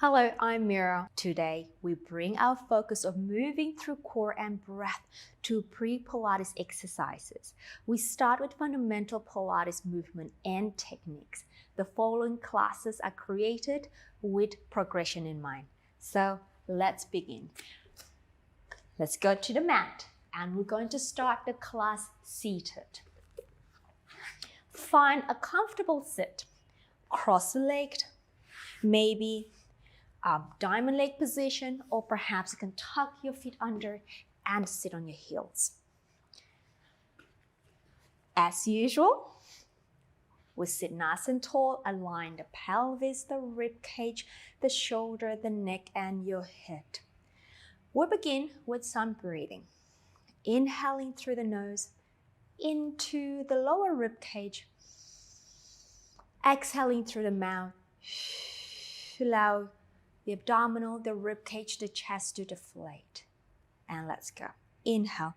Hello, I'm Mira. Today, we bring our focus of moving through core and breath to pre-Pilates exercises. We start with fundamental Pilates movement and techniques. The following classes are created with progression in mind. So let's begin. Let's go to the mat and we're going to start the class seated. Find a comfortable sit, cross-legged, maybe diamond leg position, or perhaps you can tuck your feet under and sit on your heels. As usual, we sit nice and tall, align the pelvis, the rib cage, the shoulder, the neck, and your head. We'll begin with some breathing. Inhaling through the nose into the lower rib cage. Exhaling through the mouth. Allow the abdominal, the rib cage, the chest to deflate. And let's go. Inhale.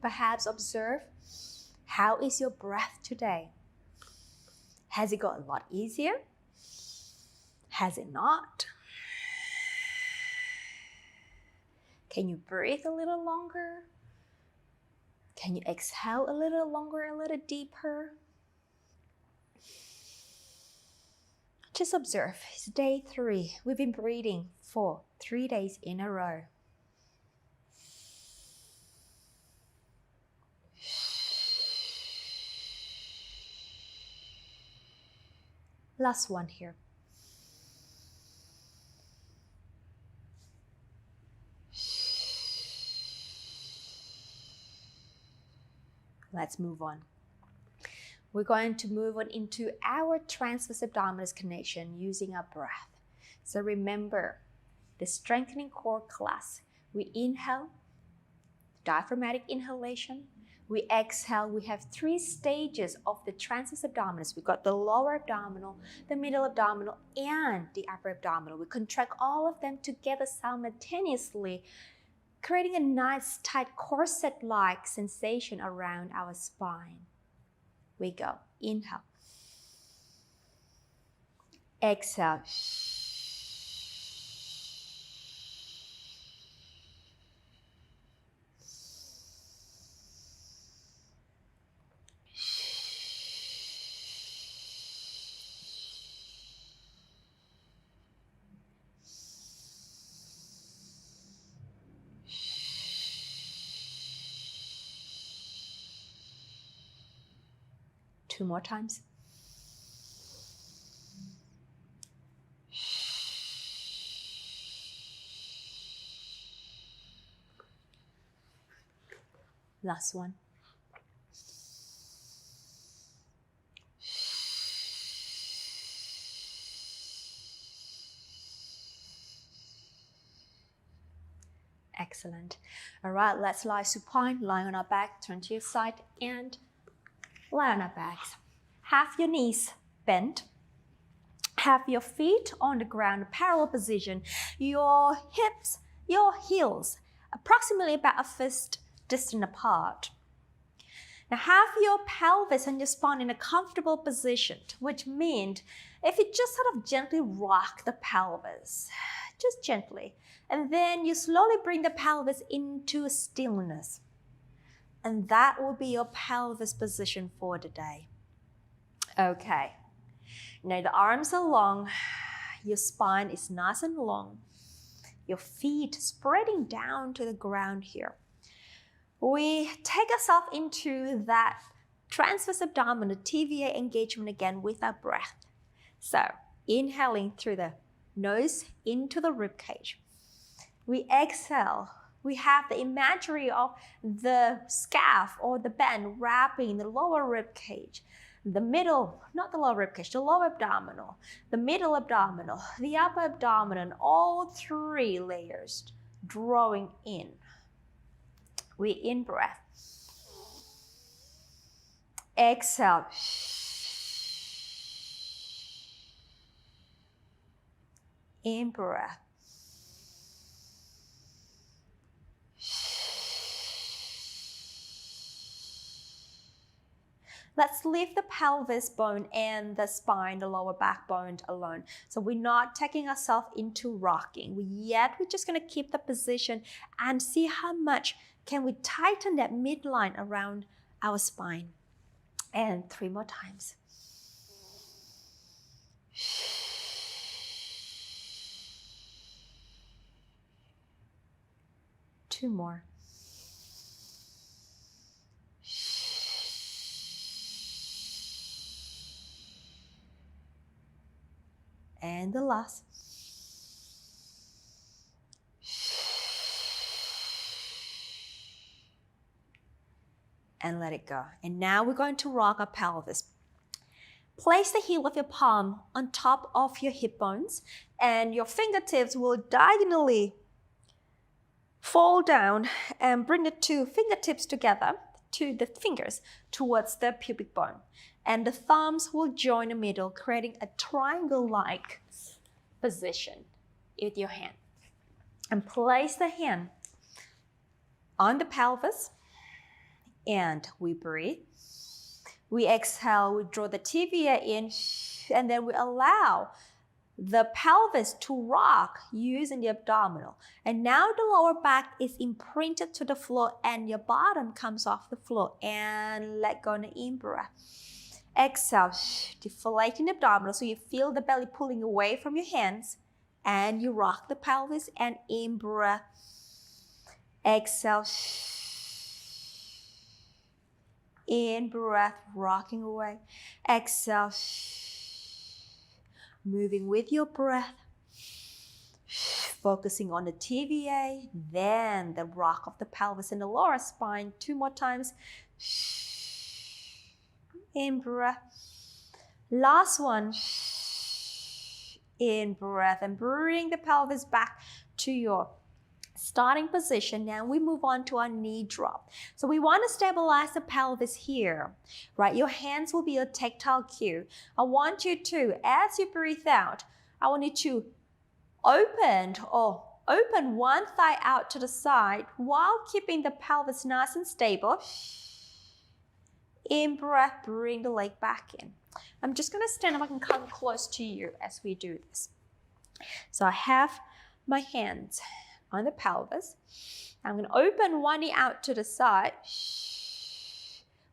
Perhaps observe, how is your breath today? Has it got a lot easier? Has it not? Can you breathe a little longer? Can you exhale a little longer, a little deeper? Just observe. It's day 3. We've been breathing for 3 days in a row. Last one here. Let's move on. We're going to move on into our transverse abdominis connection using our breath. So remember, the strengthening core class. We inhale, diaphragmatic inhalation. We exhale. We have 3 stages of the transverse abdominis. We've got the lower abdominal, the middle abdominal, and the upper abdominal. We contract all of them together simultaneously, creating a nice tight corset-like sensation around our spine. We go. Inhale. Exhale. Two more times. Last one. Excellent. All right, let's lie supine, lie on our back, turn to your side, and lie on our backs. Have your knees bent. Have your feet on the ground, parallel position. Your hips, your heels, approximately about a fist distance apart. Now have your pelvis and your spine in a comfortable position, which means if you just sort of gently rock the pelvis, just gently, and then you slowly bring the pelvis into stillness. And that will be your pelvis position for the day. Okay. Now the arms are long, your spine is nice and long, your feet spreading down to the ground here. We take ourselves into that transverse abdominal TVA engagement again with our breath. So inhaling through the nose into the rib cage. We exhale. We have the imagery of the scarf or the band wrapping the lower rib cage. the middle, not the lower ribcage, the lower abdominal, the middle abdominal, the upper abdomen, all 3 layers drawing in. We in-breath. Exhale. In-breath. Let's leave the pelvis bone and the spine, the lower backbone alone. So we're not taking ourselves into rocking. We're just going to keep the position and see how much can we tighten that midline around our spine. And 3 more times. 2 more. And the last. And let it go. And now we're going to rock our pelvis. Place the heel of your palm on top of your hip bones, and your fingertips will diagonally fall down and bring the 2 fingertips together, to the fingers towards the pubic bone. And the thumbs will join the middle, creating a triangle-like position with your hand. And place the hand on the pelvis, and we breathe. We exhale, we draw the tibia in, and then we allow the pelvis to rock using the abdominal. And now the lower back is imprinted to the floor and your bottom comes off the floor. And let go on the in-breath. Exhale, deflating the abdominal so you feel the belly pulling away from your hands, and you rock the pelvis and in-breath. Exhale, in-breath, rocking away. Exhale, moving with your breath, focusing on the TVA, then the rock of the pelvis and the lower spine. 2 more times. In-breath. Last one. In-breath, and bring the pelvis back to your starting position. Now we move on to our knee drop. So we want to stabilize the pelvis here, right? Your hands will be a tactile cue. I want you to, as you breathe out, I want you to open one thigh out to the side while keeping the pelvis nice and stable. In-breath, bring the leg back in. I'm just going to stand up. I can come close to you as we do this. So I have my hands on the pelvis. I'm going to open one knee out to the side.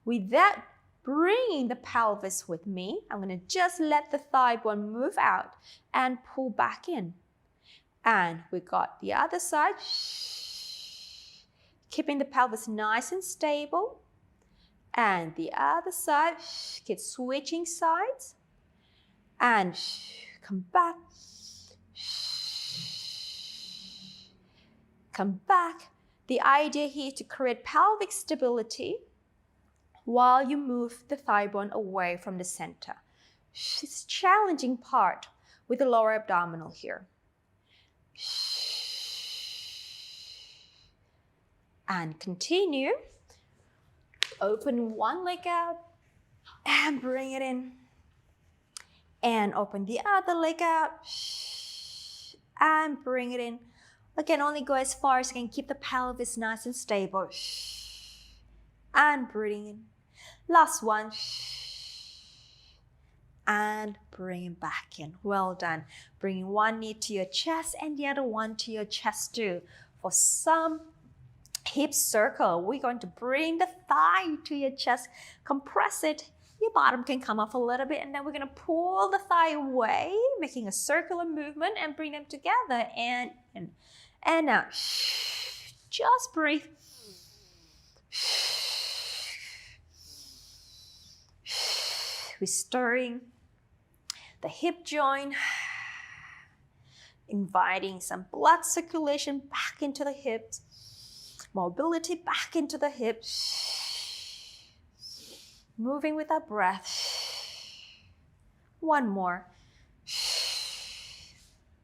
With that, bringing the pelvis with me, I'm going to just let the thigh bone move out and pull back in. And we got the other side. Keeping the pelvis nice and stable. And the other side, keep switching sides. And come back. Come back. The idea here is to create pelvic stability while you move the thigh bone away from the center. It's a challenging part with the lower abdominal here. And continue. Open one leg out and bring it in. And open the other leg out and bring it in. Again, only go as far as you can. Keep the pelvis nice and stable. And bring in. Last one. And bring it back in. Well done. Bringing one knee to your chest and the other one to your chest too. For some hip circle, we're going to bring the thigh to your chest. Compress it. Your bottom can come off a little bit, and then we're going to pull the thigh away, making a circular movement and bring them together. And now, just breathe. Restoring the hip joint, inviting some blood circulation back into the hips, mobility back into the hips, moving with our breath. One more.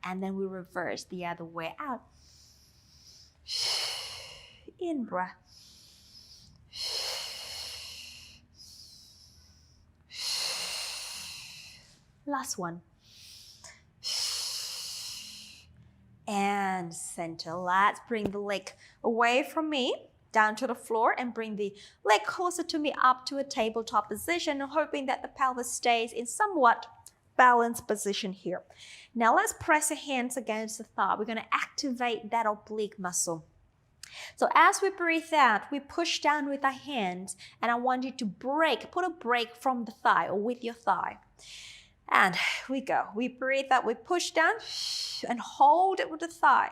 And then we reverse the other way out. In breath. Last one. And center. Let's bring the leg away from me, down to the floor, and bring the leg closer to me up to a tabletop position, hoping that the pelvis stays in somewhat balanced position here. Now let's press the hands against the thigh. We're going to activate that oblique muscle. So as we breathe out, we push down with our hands, and I want you to put a break from the thigh or with your thigh. And we go. We breathe out, we push down and hold it with the thigh.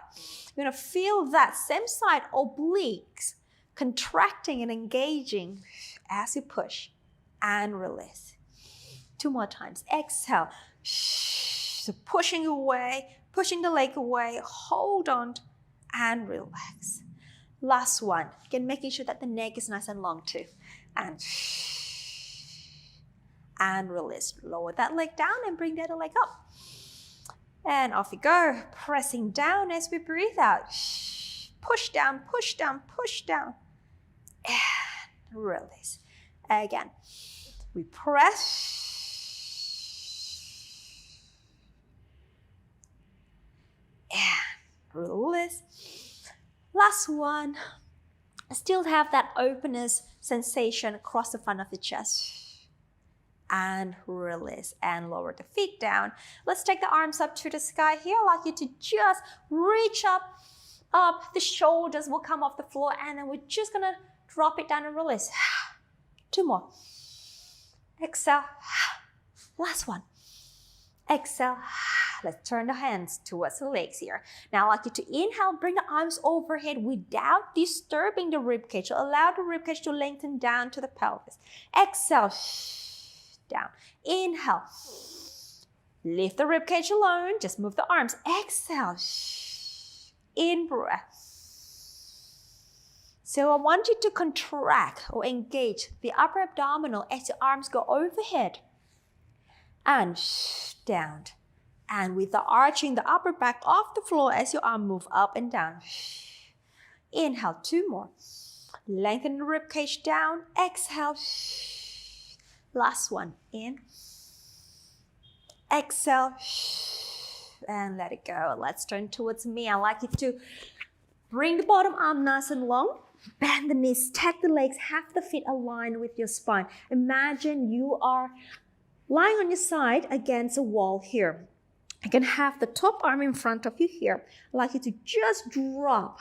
You're going to feel that same side obliques contracting and engaging as you push and release. 2 more times. Exhale. So pushing away, pushing the leg away, hold on and relax. Last one. Again, making sure that the neck is nice and long too. And release. Lower that leg down and bring the other leg up. And off you go. Pressing down as we breathe out. Push down, push down, push down. And release. Again. We press. And release. Last one. Still have that openness sensation across the front of the chest. And release and lower the feet down. Let's take the arms up to the sky here. I'd like you to just reach up. The shoulders will come off the floor, and then we're just gonna drop it down and release. 2 more. Exhale. Last one. Exhale. Let's turn the hands towards the legs here. Now I'd like you to inhale, bring the arms overhead without disturbing the ribcage. So allow the ribcage to lengthen down to the pelvis. Exhale. Down. Inhale. Lift the ribcage alone. Just move the arms. Exhale. In breath. So I want you to contract or engage the upper abdominal as your arms go overhead and down. And with the arching the upper back off the floor as your arm move up and down. Inhale. 2 more. Lengthen the ribcage down. Exhale. Last one. In. Exhale. And let it go. Let's turn towards me. I'd like you to bring the bottom arm nice and long. Bend the knees. Stack the legs. Have the feet aligned with your spine. Imagine you are lying on your side against a wall here. You can have the top arm in front of you here. I'd like you to just drop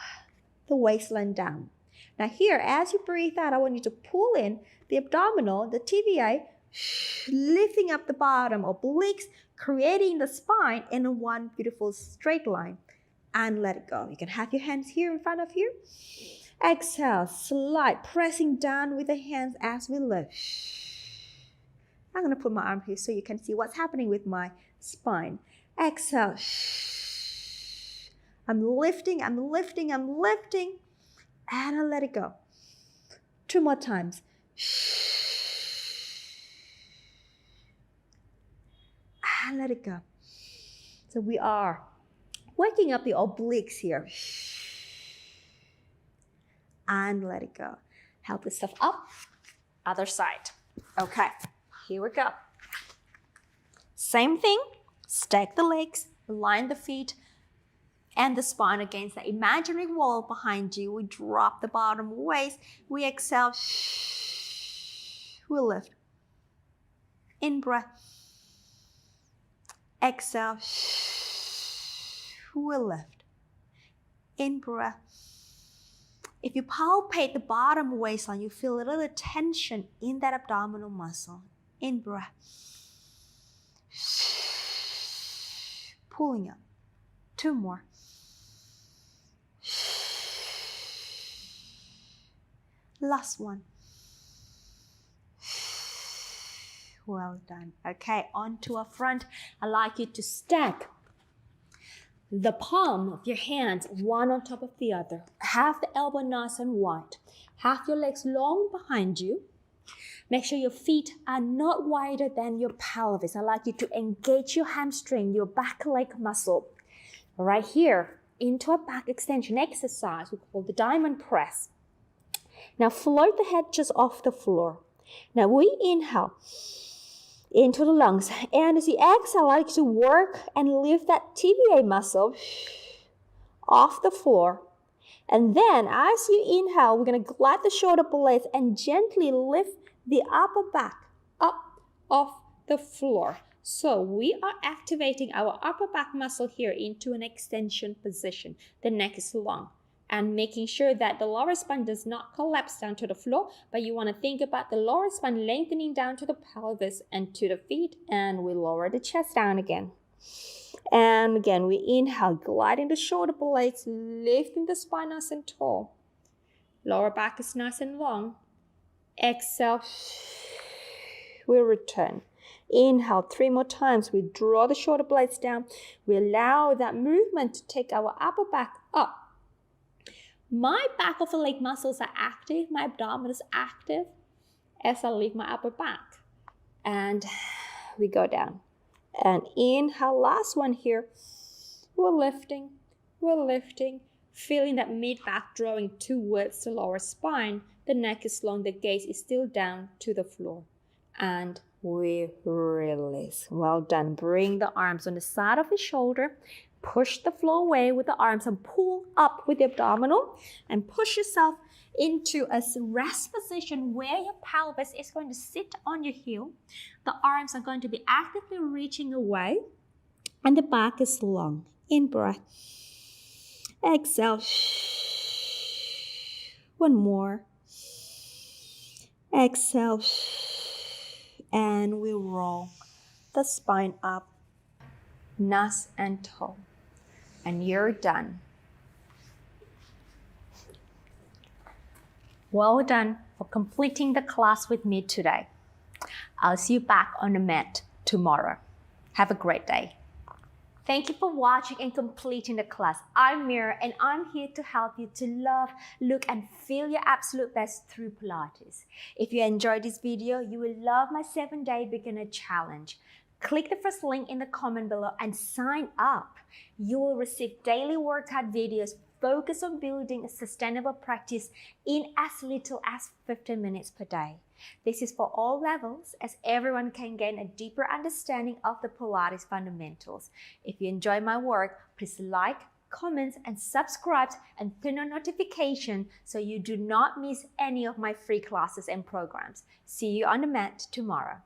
the waistline down. Now here, as you breathe out, I want you to pull in the abdominal, the TVA, lifting up the bottom obliques, creating the spine in one beautiful straight line. And let it go. You can have your hands here in front of you. Exhale, slide, pressing down with the hands as we lift. I'm going to put my arm here so you can see what's happening with my spine. Exhale. I'm lifting, I'm lifting, I'm lifting. And I let it go. 2 more times. And let it go. So we are waking up the obliques here. And let it go. Help yourself up. Other side. Okay, here we go. Same thing. Stack the legs, align the feet and the spine against the imaginary wall behind you. We drop the bottom waist. We exhale. We lift. In breath. Exhale. We lift. In breath. If you palpate the bottom waistline, you feel a little tension in that abdominal muscle. In breath. Pulling up. 2 more. Last one. Well done. Okay, on to our front. I'd like you to stack the palm of your hands one on top of the other. Have the elbow nice and wide. Have your legs long behind you. Make sure your feet are not wider than your pelvis. I'd like you to engage your hamstring, your back leg muscle. Right here, into a back extension exercise we call the diamond press. Now float the head just off the floor. Now we inhale into the lungs. And as you exhale, I like to work and lift that TBA muscle off the floor. And then as you inhale, we're going to glide the shoulder blades and gently lift the upper back up off the floor. So we are activating our upper back muscle here into an extension position. The neck is long. And making sure that the lower spine does not collapse down to the floor, but you want to think about the lower spine lengthening down to the pelvis and to the feet, and we lower the chest down again. And again, we inhale, gliding the shoulder blades, lifting the spine nice and tall. Lower back is nice and long. Exhale, we return. Inhale 3 more times. We draw the shoulder blades down. We allow that movement to take our upper back up. My back of the leg muscles are active. My abdomen is active as I lift my upper back. And we go down. And inhale, last one here. We're lifting, feeling that mid-back drawing towards the lower spine. The neck is long, the gaze is still down to the floor. And we release. Well done. Bring the arms on the side of the shoulder. Push the floor away with the arms and pull up with the abdominal and push yourself into a rest position where your pelvis is going to sit on your heel. The arms are going to be actively reaching away and the back is long. In breath. Exhale. One more. Exhale. And we roll the spine up, nice and tall. And you're done. Well done for completing the class with me today. I'll see you back on the mat tomorrow. Have a great day. Thank you for watching and completing the class. I'm Mira and I'm here to help you to love, look and feel your absolute best through Pilates. If you enjoyed this video, you will love my 7-day beginner challenge. Click the first link in the comment below and sign up. You will receive daily workout videos focused on building a sustainable practice in as little as 15 minutes per day. This is for all levels, as everyone can gain a deeper understanding of the Pilates fundamentals. If you enjoy my work, please like, comment, and subscribe and turn on notifications so you do not miss any of my free classes and programs. See you on the mat tomorrow.